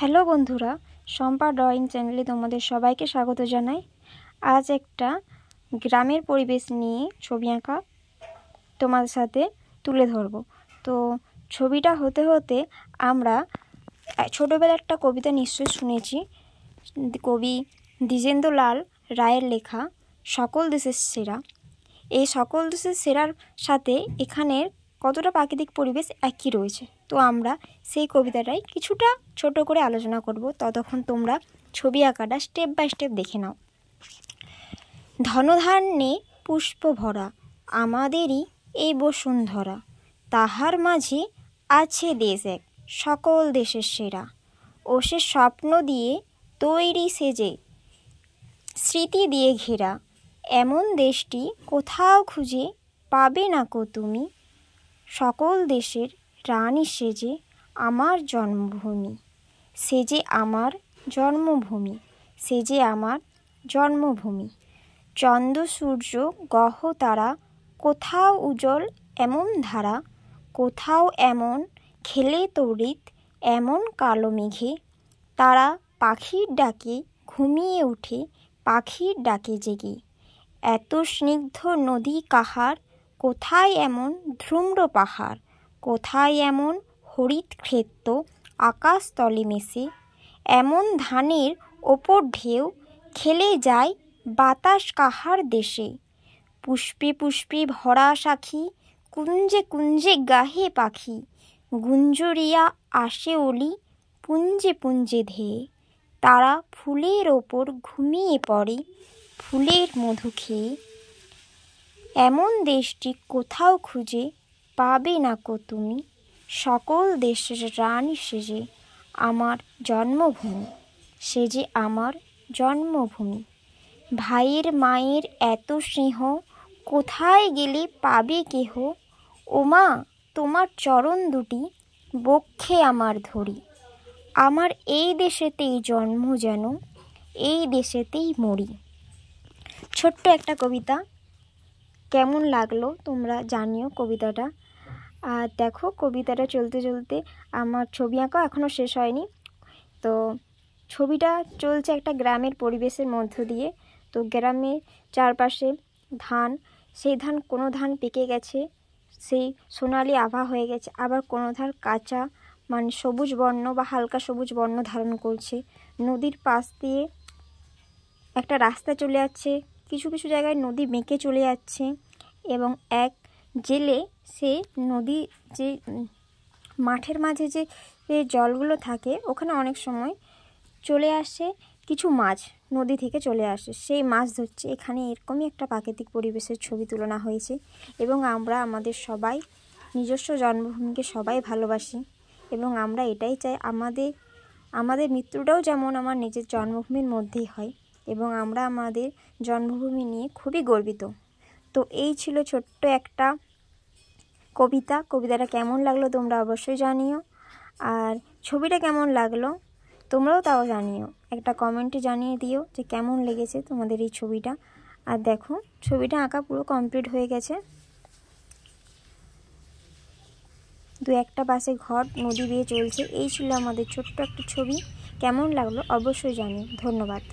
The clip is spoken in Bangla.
হ্যালো বন্ধুরা, শম্পা ড্রয়িং চ্যানেলে তোমাদের সবাইকে স্বাগত জানাই। আজ একটা গ্রামের পরিবেশ নিয়ে ছবি আঁকা তোমাদের সাথে তুলে ধরব। তো ছবিটা হতে হতে আমরা ছোটোবেলায় একটা কবিতা নিশ্চয়ই শুনেছি, কবি দ্বিজেন্দ্রলাল রায়ের লেখা সকল দেশের সেরা। এই সকল দেশের সেরার সাথে এখানের কতটা প্রাকৃতিক পরিবেশ একই রয়েছে। তো আমরা সেই কবিতাটাই কিছুটা ছোট করে আলোচনা করব। ততক্ষণ তোমরা ছবি আঁকাটা স্টেপ বাই স্টেপ দেখে নাও। ধনধান্যে পুষ্প ভরা আমাদেরই এই বসুন্ধরা, তাহার মাঝে আছে দেশ এক সকল দেশের সেরা। ও সে স্বপ্ন দিয়ে তৈরি সেজে স্মৃতি দিয়ে ঘেরা, এমন দেশটি কোথাও খুঁজে পাবে না কো তুমি। সকল দেশের রানী সেজে আমার জন্মভূমি, সেজে আমার জন্মভূমি, সেজে আমার জন্মভূমি। চন্দ্র সূর্য গ্রহ তারা, কোথাও উজ্জ্বল এমন ধারা, কোথাও এমন খেলে তড়িৎ এমন কালো মেঘে। তারা পাখির ডাকে ঘুমিয়ে ওঠে, পাখির ডাকে জেগে। এত স্নিগ্ধ নদী কাহার, কোথায় এমন ধ্রুম্র পাহাড়, কোথায় এমন হরিৎ ক্ষেত্র আকাশতলে মেশে। এমন ধানের ওপর ঢেউ খেলে যায় বাতাস কাহার দেশে। পুষ্পে পুষ্পে ভরা সাখী, কুঞ্জে কুঞ্জে গাহে পাখি, গুঞ্জরিয়া আসে অলি পুঞ্জে পুঞ্জে ধেয়ে। তারা ফুলের ওপর ঘুমিয়ে পড়ে ফুলের মধু খেয়ে। এমন দেশটি কোথাও খুঁজে পাবে না কো তুমি। সকল দেশের রানী সেজে আমার জন্মভূমি, সেজে আমার জন্মভূমি। ভাইয়ের মায়ের এত স্নেহ, কোথায় গেলে পাবে কেহ। ওমা তোমার চরণ দুটি বক্ষে আমার ধরি, আমার এই দেশেতেই জন্ম যেন এই দেশেতেই মরি। ছোট্ট একটা কবিতা, কেমন লাগলো তোমরা জানিও কবিতাটা। আর দেখো কবিতাটা চলতে চলতে আমার ছবি আঁকা এখনও শেষ হয়নি। তো ছবিটা চলছে একটা গ্রামের পরিবেশের মধ্য দিয়ে। তো গ্রামের চারপাশে ধান, সেই ধান কোনো ধান পেকে গেছে, সেই সোনালি আভা হয়ে গেছে, আবার কোনো ধান কাঁচা মানে সবুজ বর্ণ বা হালকা সবুজ বর্ণ ধারণ করছে। নদীর পাশ দিয়ে একটা রাস্তা চলে যাচ্ছে, কিছু কিছু জায়গায় নদী বেঁকে চলে যাচ্ছে এবং এক জেলে সে নদী যে মাঠের মাঝে যে জলগুলো থাকে ওখানে অনেক সময় চলে আসে কিছু মাছ, নদী থেকে চলে আসে, সেই মাছ ধরছে। এখানে এরকমই একটা প্রাকৃতিক পরিবেশের ছবি তুলনা হয়েছে এবং আমরা আমাদের সবাই নিজস্ব জন্মভূমিকে সবাই ভালোবাসি এবং আমরা এটাই চাই আমাদের মৃত্যুটাও যেমন আমার নিজের জন্মভূমির মধ্যেই হয় এবং আমরা আমাদের জন্মভূমি নিয়ে খুবই গর্বিত। তো এই ছিল ছোট্ট একটা কবিতা। কবিতাটা কেমন লাগলো তোমরা অবশ্যই জানিও, আর ছবিটা কেমন লাগলো তোমরাও তাও জানিও, একটা কমেন্টে জানিয়ে দিও যে কেমন লেগেছে তোমাদের এই ছবিটা। আর দেখো ছবিটা আঁকা পুরো কমপ্লিট হয়ে গেছে। দু একটা পাশে ঘর নদী বেয়ে চলছে। এই ছিল আমাদের ছোট্ট একটা ছবি। কেমন লাগলো অবশ্যই জানিও। ধন্যবাদ।